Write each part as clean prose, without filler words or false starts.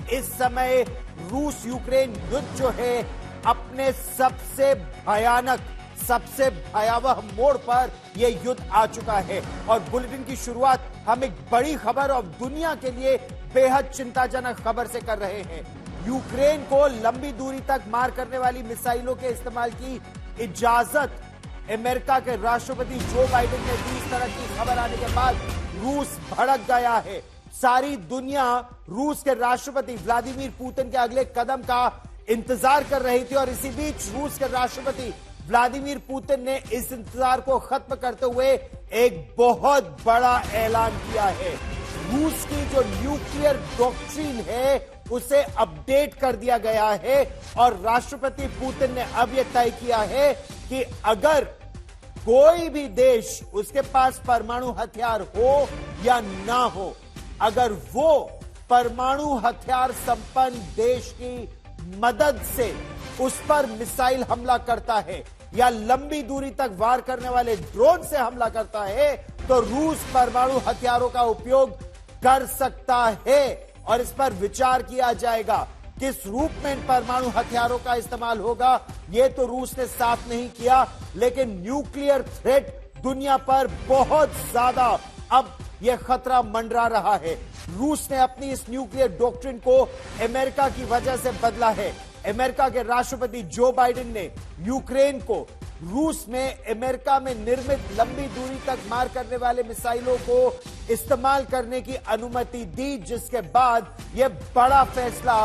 इस समय रूस यूक्रेन युद्ध जो है अपने सबसे भयानक, सबसे भयावह मोड़ पर यह युद्ध आ चुका है। और बुलेटिन की शुरुआत हम एक बड़ी खबर और दुनिया के लिए बेहद चिंताजनक खबर से कर रहे हैं। यूक्रेन को लंबी दूरी तक मार करने वाली मिसाइलों के इस्तेमाल की इजाजत अमेरिका के राष्ट्रपति जो बाइडेन ने दी। इस तरह की खबर आने के बाद रूस भड़क गया है। सारी दुनिया रूस के राष्ट्रपति व्लादिमीर पुतिन के अगले कदम का इंतजार कर रही थी और इसी बीच रूस के राष्ट्रपति व्लादिमीर पुतिन ने इस इंतजार को खत्म करते हुए एक बहुत बड़ा ऐलान किया है। रूस की जो न्यूक्लियर डॉक्ट्रिन है उसे अपडेट कर दिया गया है और राष्ट्रपति पुतिन ने अब यह तय किया है कि अगर कोई भी देश उसके पास परमाणु हथियार हो या ना हो, अगर वो परमाणु हथियार संपन्न देश की मदद से उस पर मिसाइल हमला करता है या लंबी दूरी तक वार करने वाले ड्रोन से हमला करता है, तो रूस परमाणु हथियारों का उपयोग कर सकता है और इस पर विचार किया जाएगा। किस रूप में इन परमाणु हथियारों का इस्तेमाल होगा यह तो रूस ने साफ नहीं किया, लेकिन न्यूक्लियर थ्रेट दुनिया पर बहुत ज्यादा अब यह खतरा मंडरा रहा है। रूस ने अपनी इस न्यूक्लियर डॉक्ट्रिन को अमेरिका की वजह से बदला है। अमेरिका के राष्ट्रपति जो बाइडेन ने यूक्रेन को रूस में अमेरिका में निर्मित लंबी दूरी तक मार करने वाले मिसाइलों को इस्तेमाल करने की अनुमति दी, जिसके बाद यह बड़ा फैसला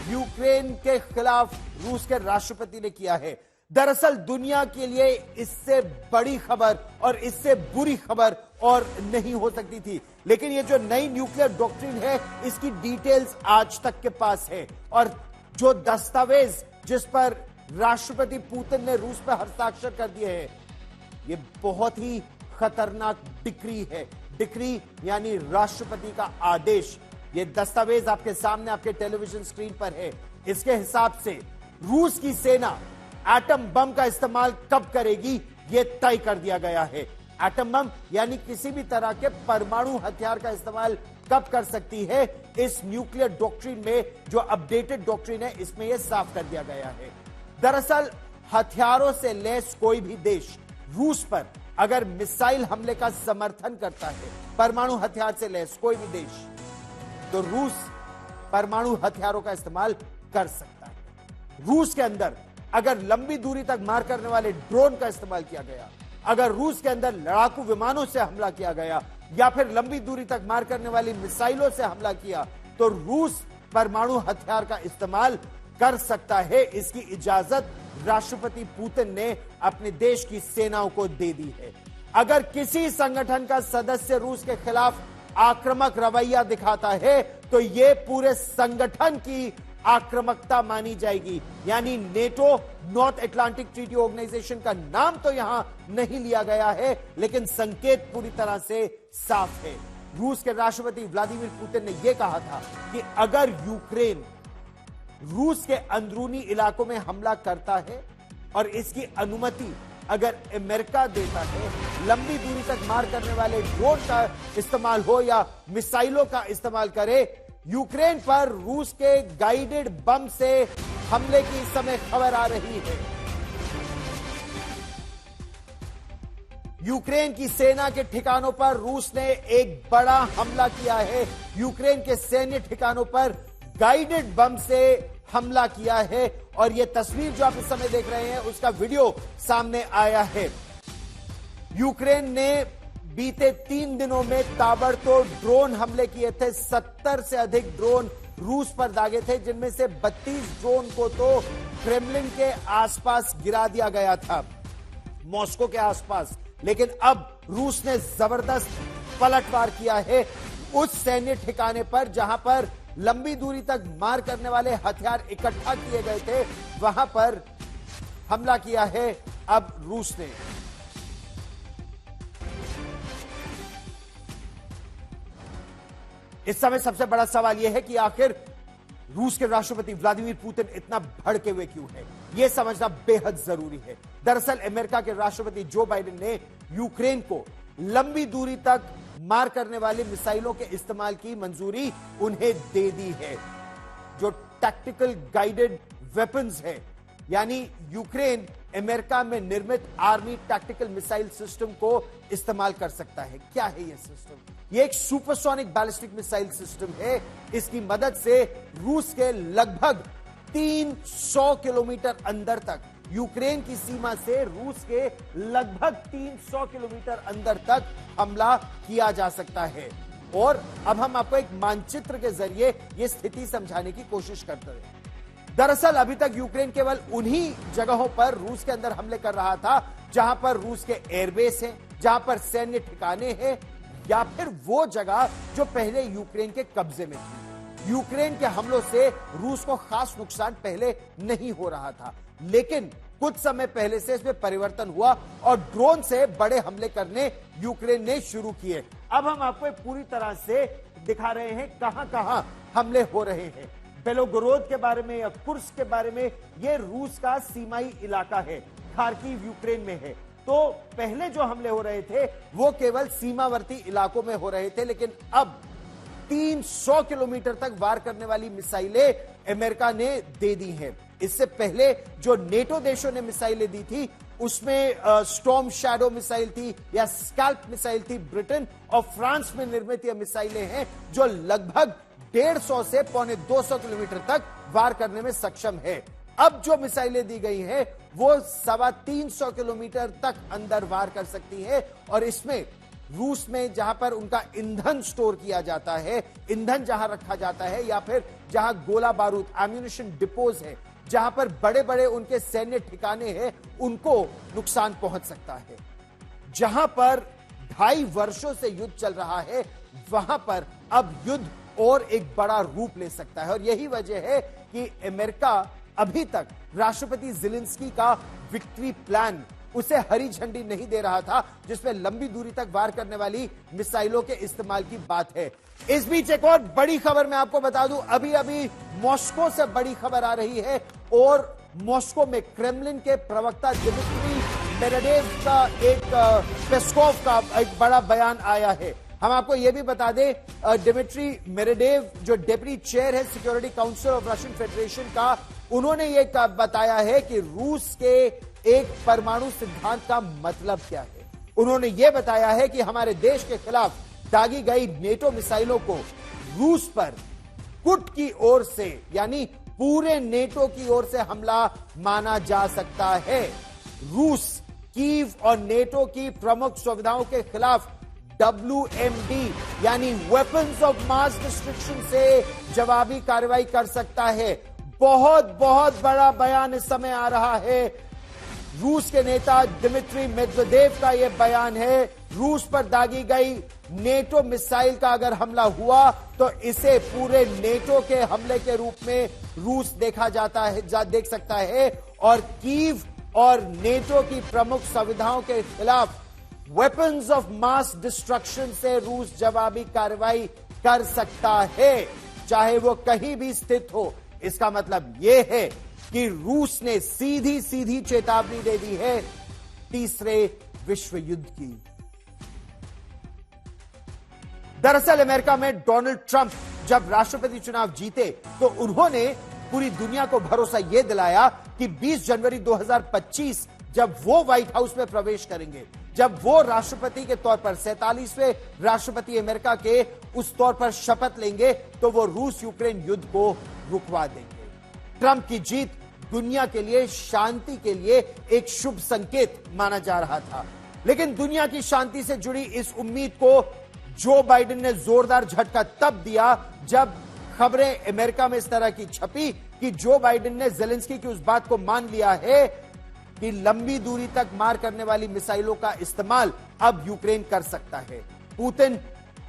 यूक्रेन के खिलाफ रूस के राष्ट्रपति ने किया है। दरअसल दुनिया के लिए इससे बड़ी खबर और इससे बुरी खबर और नहीं हो सकती थी, लेकिन ये जो नई न्यूक्लियर डॉक्ट्रिन है इसकी डिटेल्स आज तक के पास है और जो दस्तावेज जिस पर राष्ट्रपति पुतिन ने रूस पर हस्ताक्षर कर दिए हैं, ये बहुत ही खतरनाक डिक्री है। डिक्री यानी राष्ट्रपति का आदेश। ये दस्तावेज आपके सामने आपके टेलीविजन स्क्रीन पर है। इसके हिसाब से रूस की सेना एटम बम का इस्तेमाल कब करेगी यह तय कर दिया गया है। एटम बम यानी किसी भी तरह के परमाणु हथियार का इस्तेमाल कब कर सकती है, इस न्यूक्लियर डॉक्ट्रिन में जो अपडेटेड डॉक्ट्रिन है इसमें यह साफ कर दिया गया है। दरअसल हथियारों से लैस कोई भी देश रूस पर अगर मिसाइल हमले का समर्थन करता है, परमाणु हथियार से लैस कोई भी देश, तो रूस परमाणु हथियारों का इस्तेमाल कर सकता है। रूस के अंदर अगर लंबी दूरी तक मार करने वाले ड्रोन का इस्तेमाल किया गया, अगर रूस के अंदर लड़ाकू विमानों से हमला किया गया या फिर लंबी दूरी तक मार करने वाली मिसाइलों से हमला किया, तो रूस परमाणु हथियार का इस्तेमाल कर सकता है। इसकी इजाजत राष्ट्रपति पुतिन ने अपने देश की सेनाओं को दे दी है। अगर किसी संगठन का सदस्य रूस के खिलाफ आक्रामक रवैया दिखाता है तो यह पूरे संगठन की आक्रामकता मानी जाएगी। यानी NATO, North Atlantic Treaty Organization का नाम तो यहां नहीं लिया गया है, लेकिन संकेत पूरी तरह से साफ है। रूस के राष्ट्रपति व्लादिमीर पुतिन ने यह कहा था कि अगर यूक्रेन रूस के अंदरूनी इलाकों में हमला करता है और इसकी अनुमति अगर अमेरिका देता है, लंबी दूरी तक मार करने वाले ड्रोन का इस्तेमाल हो या मिसाइलों का इस्तेमाल करे, यूक्रेन पर रूस के गाइडेड बम से हमले की इस समय खबर आ रही है। यूक्रेन की सेना के ठिकानों पर रूस ने एक बड़ा हमला किया है। यूक्रेन के सैन्य ठिकानों पर गाइडेड बम से हमला किया है और यह तस्वीर जो आप इस समय देख रहे हैं उसका वीडियो सामने आया है। यूक्रेन ने बीते 3 दिनों में ताबड़तोड़ ड्रोन हमले किए थे। 70 से अधिक ड्रोन रूस पर दागे थे, जिनमें से 32 ड्रोन को तो क्रेमलिन के आसपास गिरा दिया गया था, मॉस्को के आसपास। लेकिन अब रूस ने जबरदस्त पलटवार किया है उस सैन्य ठिकाने पर जहां पर लंबी दूरी तक मार करने वाले हथियार इकट्ठा किए गए थे, वहां पर हमला किया है अब रूस ने। इस समय सबसे बड़ा सवाल यह है कि आखिर रूस के राष्ट्रपति व्लादिमीर पुतिन इतना भड़के हुए क्यों है, यह समझना बेहद जरूरी है। दरअसल अमेरिका के राष्ट्रपति जो बाइडेन ने यूक्रेन को लंबी दूरी तक मार करने वाले मिसाइलों के इस्तेमाल की मंजूरी उन्हें दे दी है। जो टैक्टिकल गाइडेड वेपन्स है, यानी यूक्रेन अमेरिका में निर्मित आर्मी टैक्टिकल मिसाइल सिस्टम को इस्तेमाल कर सकता है। क्या है यह सिस्टम? यह एक सुपरसोनिक बैलिस्टिक मिसाइल सिस्टम है। इसकी मदद से रूस के लगभग 300 किलोमीटर अंदर तक, यूक्रेन की सीमा से रूस के लगभग 300 किलोमीटर अंदर तक हमला किया जा सकता है। और अब हम आपको एक मानचित्र के जरिए यह स्थिति समझाने की कोशिश करते हैं। दरअसल अभी तक यूक्रेन केवल उन्हीं जगहों पर रूस के अंदर हमले कर रहा था जहां पर रूस के एयरबेस हैं, जहां पर सैन्य ठिकाने हैं, या फिर वो जगह जो पहले यूक्रेन के कब्जे में थी। यूक्रेन के हमलों से रूस को खास नुकसान पहले नहीं हो रहा था, लेकिन कुछ समय पहले से इसमें परिवर्तन हुआ और ड्रोन से बड़े हमले करने यूक्रेन ने शुरू किए। अब हम आपको पूरी तरह से दिखा रहे हैं कहां कहां हमले हो रहे हैं। बेलोगोरोद के बारे में या कुर्स्क के बारे में, यह रूस का सीमाई इलाका है, खार्किव यूक्रेन में है। तो पहले जो हमले हो रहे थे वो केवल सीमावर्ती इलाकों में हो रहे थे, लेकिन अब 300 किलोमीटर तक वार करने वाली मिसाइलें अमेरिका ने दे दी हैं। इससे पहले जो नेटो देशों ने मिसाइलें दी थी उसमें स्टॉर्म शैडो मिसाइल थी या स्कैल्प मिसाइल थी। ब्रिटेन और फ्रांस में निर्मित यह मिसाइलें हैं जो लगभग 150 से 250 किलोमीटर तक वार करने में सक्षम है। अब जो मिसाइलें दी गई हैं वो 325 किलोमीटर तक अंदर वार कर सकती है। और इसमें रूस में जहां पर उनका ईंधन स्टोर किया जाता है, ईंधन जहां रखा जाता है, या फिर जहां गोला बारूद एम्यूनिशन डिपोज है, जहां पर बड़े बड़े उनके सैन्य ठिकाने हैं, उनको नुकसान पहुंच सकता है। जहां पर 2.5 वर्षों से युद्ध चल रहा है वहां पर अब युद्ध और एक बड़ा रूप ले सकता है। और यही वजह है कि अमेरिका अभी तक राष्ट्रपति ज़ेलेंस्की का विक्ट्री प्लान उसे हरी झंडी नहीं दे रहा था, जिसमें लंबी दूरी तक वार करने वाली मिसाइलों के इस्तेमाल की बात है। इस बीच एक और बड़ी खबर मैं आपको बता दूं, अभी अभी मॉस्को से बड़ी खबर आ रही है और मॉस्को में क्रेमलिन के प्रवक्ता दिमित्री मेरेडेव का पेस्कोव का एक बड़ा बयान आया है। हम आपको यह भी बता दें, दिमित्री मेरेडेव जो डेप्यूटी चेयर है security council of Russian federation का, उन्होंने यह बताया है कि रूस के एक परमाणु सिद्धांत का मतलब क्या है। उन्होंने यह बताया है कि हमारे देश के खिलाफ दागी गई नेटो मिसाइलों को रूस पर गुट की ओर से, यानी पूरे नेटो की ओर से हमला माना जा सकता है। रूस कीव और नेटो की प्रमुख सुविधाओं के खिलाफ WMD यानी वेपन्स ऑफ मास डिस्ट्रक्शन से जवाबी कार्रवाई कर सकता है। बहुत बड़ा बयान इस समय आ रहा है। रूस के नेता दिमित्री मेदवेदेव का यह बयान है, रूस पर दागी गई नेटो मिसाइल का अगर हमला हुआ तो इसे पूरे नेटो के हमले के रूप में रूस देख सकता है और कीव और नेटो की प्रमुख सुविधाओं के खिलाफ वेपन्स ऑफ मास डिस्ट्रक्शन से रूस जवाबी कार्रवाई कर सकता है, चाहे वो कहीं भी स्थित हो। इसका मतलब यह है कि रूस ने सीधी चेतावनी दे दी है तीसरे विश्व युद्ध की। दरअसल अमेरिका में डोनाल्ड ट्रंप जब राष्ट्रपति चुनाव जीते तो उन्होंने पूरी दुनिया को भरोसा यह दिलाया कि 20 जनवरी 2025 जब वो व्हाइट हाउस में प्रवेश करेंगे, जब वो राष्ट्रपति के तौर पर 47वें राष्ट्रपति अमेरिका के उस तौर पर शपथ लेंगे, तो वो रूस यूक्रेन युद्ध को रुकवा देंगे। ट्रंप की जीत दुनिया के लिए, शांति के लिए एक शुभ संकेत माना जा रहा था, लेकिन दुनिया की शांति से जुड़ी इस उम्मीद को जो बाइडेन ने जोरदार झटका तब दिया जब खबरें अमेरिका में इस तरह की छपी कि जो बाइडेन ने ज़ेलेंस्की की उस बात को मान लिया है कि लंबी दूरी तक मार करने वाली मिसाइलों का इस्तेमाल अब यूक्रेन कर सकता है। पुतिन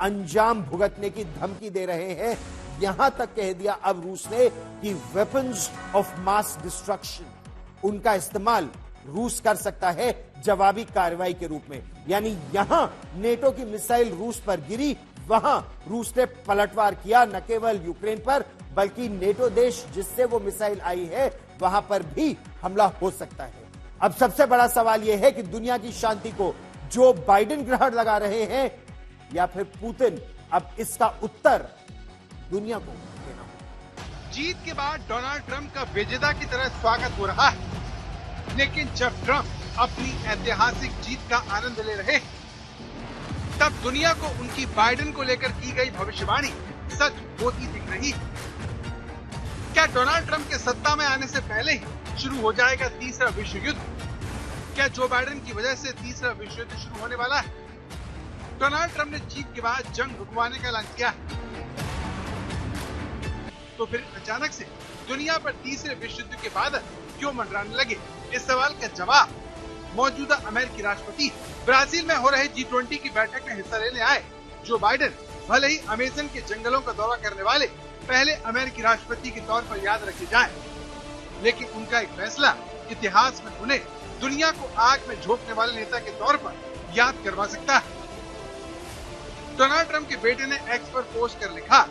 अंजाम भुगतने की धमकी दे रहे हैं, यहां तक कह दिया अब रूस ने कि वेपन्स ऑफ मास डिस्ट्रक्शन उनका इस्तेमाल रूस कर सकता है जवाबी कार्रवाई के रूप में। यानी यहां नेटो की मिसाइल रूस पर गिरी, वहां रूस ने पलटवार किया, न केवल यूक्रेन पर बल्कि नेटो देश जिससे वो मिसाइल आई है वहां पर भी हमला हो सकता है। अब सबसे बड़ा सवाल यह है कि दुनिया की शांति को जो बाइडेन ग्रहण लगा रहे हैं या फिर पुतिन, अब इसका उत्तर दुनिया को देना होगा। जीत के बाद डोनाल्ड ट्रंप का बेजेदा की तरह स्वागत हो रहा है, लेकिन जब ट्रंप अपनी ऐतिहासिक जीत का आनंद ले रहे तब दुनिया को उनकी बाइडेन को लेकर की गई भविष्यवाणी सच होती दिख रही है। क्या डोनाल्ड ट्रंप के सत्ता में आने से पहले ही शुरू हो जाएगा तीसरा विश्व युद्ध? क्या जो बाइडेन की वजह से तीसरा विश्व युद्ध शुरू होने वाला है? डोनाल्ड ट्रंप ने जीत के बाद जंग रुकवाने का ऐलान किया, तो फिर अचानक से दुनिया पर तीसरे विश्व युद्ध के बादल क्यों मंडराने लगे? इस सवाल का जवाब मौजूदा अमेरिकी राष्ट्रपति ब्राजील में हो रहे G20 की बैठक में हिस्सा लेने आए जो बाइडेन भले ही अमेजन के जंगलों का दौरा करने वाले पहले अमेरिकी राष्ट्रपति के तौर पर याद रखे जाए, लेकिन उनका एक फैसला इतिहास में उन्हें दुनिया को आग में झोंकने वाले नेता के तौर पर याद करवा सकता है। डोनाल्ड ट्रंप के बेटे ने एक्स पर पोस्ट कर लिखा,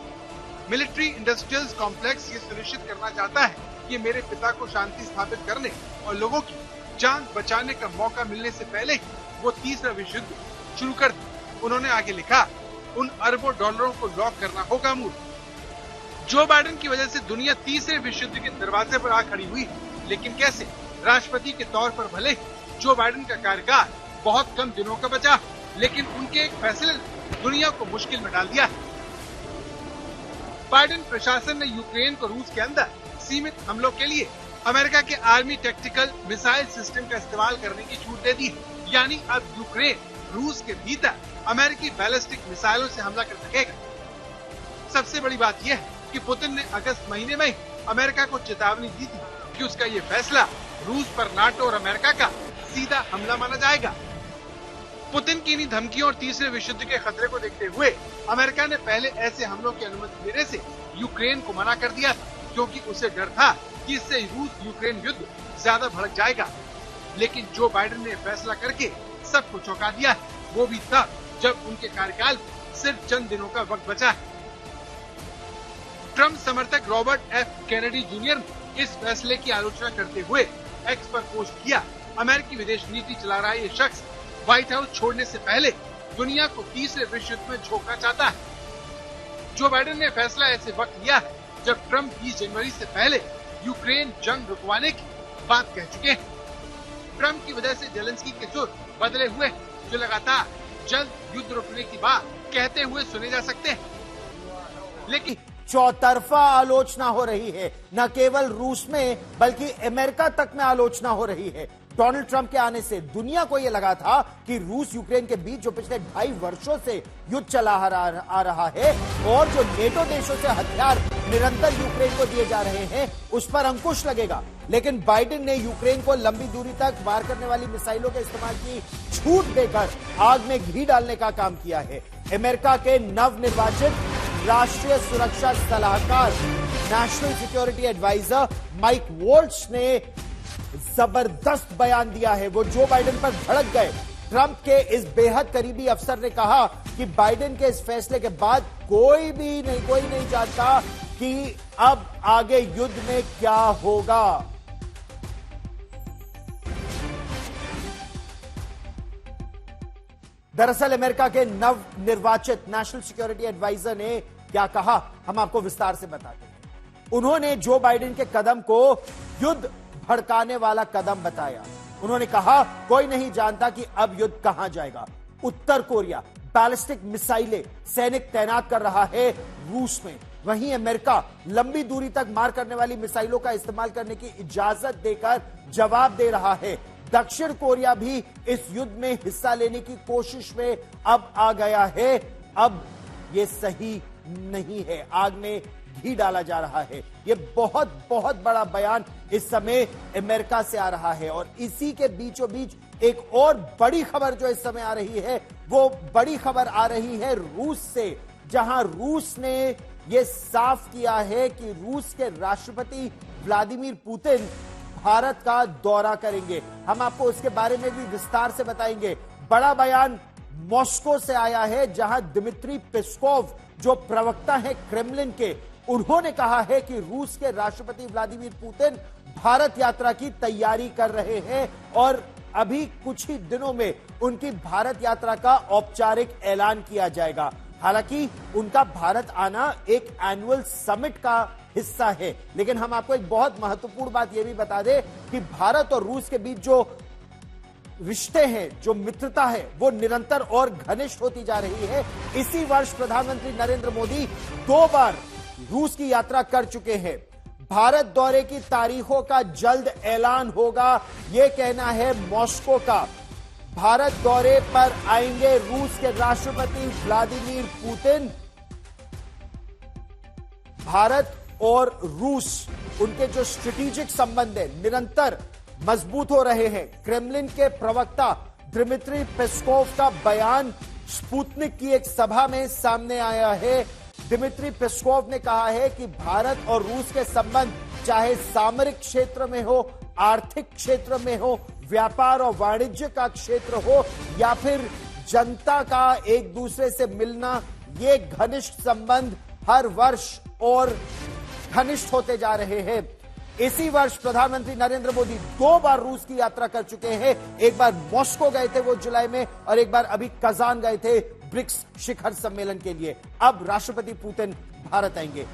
मिलिट्री इंडस्ट्रियल कॉम्प्लेक्स ये सुनिश्चित करना चाहता है कि मेरे पिता को शांति स्थापित करने और लोगों की जान बचाने का मौका मिलने से पहले ही वो तीसरा विश्व युद्ध शुरू कर दे। उन्होंने आगे लिखा, उन अरबों डॉलरों को लॉक करना होगा मूर्ख। जो बाइडेन की वजह से दुनिया तीसरे विश्व युद्ध के दरवाजे पर आ खड़ी हुई, लेकिन कैसे? राष्ट्रपति के तौर पर भले जो बाइडेन का कार्यकाल बहुत कम दिनों का बचा, लेकिन उनके एक फैसले ने दुनिया को मुश्किल में डाल दिया है। बाइडेन प्रशासन ने यूक्रेन को रूस के अंदर सीमित हमलों के लिए अमेरिका के आर्मी टैक्टिकल मिसाइल सिस्टम का इस्तेमाल करने की छूट दे दी है। यानी अब यूक्रेन रूस के भीतर अमेरिकी बैलिस्टिक मिसाइलों से हमला कर सकेगा। सबसे बड़ी बात यह है कि पुतिन ने अगस्त महीने में अमेरिका को चेतावनी दी थी कि उसका ये फैसला रूस पर नाटो और अमेरिका का सीधा हमला माना जाएगा। पुतिन की इन्हीं धमकियों और तीसरे विश्व युद्ध के खतरे को देखते हुए अमेरिका ने पहले ऐसे हमलों की अनुमति देने से यूक्रेन को मना कर दिया था, क्योंकि उसे डर था कि इससे रूस यूक्रेन युद्ध ज्यादा भड़क जाएगा। लेकिन जो बाइडेन ने फैसला करके सबको चौंका दिया है, वो भी तब जब उनके कार्यकाल में सिर्फ चंद दिनों का वक्त बचा है। ट्रंप समर्थक रॉबर्ट एफ कैनेडी जूनियर ने इस फैसले की आलोचना करते हुए एक्स पर पोस्ट किया, अमेरिकी विदेश नीति चला रहा ये शख्स व्हाइट हाउस छोड़ने से पहले दुनिया को तीसरे विश्व युद्ध में झोंकना चाहता है। जो बाइडेन ने फैसला ऐसे वक्त लिया है जब ट्रंप 20 जनवरी से पहले यूक्रेन जंग रुकवाने की बात कह चुके हैं। ट्रंप की वजह से जेलेंस्की के सुर बदले हुए जो लगातार जल्द युद्ध रुकने की बात कहते हुए सुने जा सकते हैं, लेकिन चौतरफा आलोचना हो रही है। न केवल रूस में बल्कि अमेरिका तक में आलोचना हो रही है। डोनाल्ड ट्रंप के आने से दुनिया को यह लगा था कि रूस यूक्रेन के बीच जो पिछले 2.5 वर्षों से युद्ध चला आ रहा है और जो नेटो देशों से हथियार निरंतर यूक्रेन को दिए जा रहे हैं, उस पर अंकुश लगेगा। लेकिन बाइडेन ने यूक्रेन को लंबी दूरी तक वार करने वाली मिसाइलों के इस्तेमाल की छूट देकर आग में घी डालने का काम किया है। अमेरिका के नवनिर्वाचित राष्ट्रीय सुरक्षा सलाहकार national security adviser Mike Walsh ने जबरदस्त बयान दिया है। वो जो बाइडेन पर भड़क गए। ट्रंप के इस बेहद करीबी अफसर ने कहा कि बाइडेन के इस फैसले के बाद कोई नहीं जानता कि अब आगे युद्ध में क्या होगा। दरअसल अमेरिका के नवनिर्वाचित नेशनल सिक्योरिटी एडवाइजर ने क्या कहा, हम आपको विस्तार से बताते हैं। उन्होंने जो बाइडेन के कदम को युद्ध भड़काने वाला कदम बताया। उन्होंने कहा, कोई नहीं जानता कि अब युद्ध कहां जाएगा। उत्तर कोरिया बैलिस्टिक मिसाइलें सैनिक तैनात कर रहा है रूस में, वहीं अमेरिका लंबी दूरी तक मार करने वाली मिसाइलों का इस्तेमाल करने की इजाजत देकर जवाब दे रहा है। दक्षिण कोरिया भी इस युद्ध में हिस्सा लेने की कोशिश में अब आ गया है। अब यह सही नहीं है, आग में घी डाला जा रहा है। यह बहुत बड़ा बयान इस समय अमेरिका से आ रहा है। और इसी के बीचों बीच एक और बड़ी खबर जो इस समय आ रही है, वो बड़ी खबर आ रही है रूस से, जहां रूस ने यह साफ किया है कि रूस के राष्ट्रपति व्लादिमीर पुतिन भारत का दौरा करेंगे। हम आपको उसके बारे में भी विस्तार से बताएंगे। बड़ा बयान मॉस्को से आया है, जहां दिमित्री पेस्कोव जो प्रवक्ता है क्रेमलिन के, उन्होंने कहा है कि रूस के राष्ट्रपति व्लादिमीर पुतिन भारत यात्रा की तैयारी कर रहे हैं और अभी कुछ ही दिनों में उनकी भारत यात्रा का औपचारिक ऐलान किया जाएगा। हालांकि उनका भारत आना एक एनुअल समिट का हिस्सा है। लेकिन हम आपको एक बहुत महत्वपूर्ण बात यह भी बता दें कि भारत और रूस के बीच जो रिश्ते हैं, जो मित्रता है, वो निरंतर और घनिष्ठ होती जा रही है। इसी वर्ष प्रधानमंत्री नरेंद्र मोदी 2 बार रूस की यात्रा कर चुके हैं। भारत दौरे की तारीखों का जल्द ऐलान होगा, यह कहना है मॉस्को का। भारत दौरे पर आएंगे रूस के राष्ट्रपति व्लादिमीर पुतिन। भारत और रूस, उनके जो स्ट्रेटेजिक संबंध है निरंतर मजबूत हो रहे हैं। क्रेमलिन के प्रवक्ता दिमित्री पेस्कोव का बयान स्पुतनिक की एक सभा में सामने आया है। दिमित्री पेस्कोव ने कहा है कि भारत और रूस के संबंध चाहे सामरिक क्षेत्र में हो, आर्थिक क्षेत्र में हो, व्यापार और वाणिज्य का क्षेत्र हो, या फिर जनता का एक दूसरे से मिलना, ये घनिष्ठ संबंध हर वर्ष और घनिष्ठ होते जा रहे हैं। इसी वर्ष प्रधानमंत्री नरेंद्र मोदी 2 बार रूस की यात्रा कर चुके हैं। एक बार मॉस्को गए थे वो जुलाई में, और एक बार अभी कजान गए थे ब्रिक्स शिखर सम्मेलन के लिए। अब राष्ट्रपति पुतिन भारत आएंगे।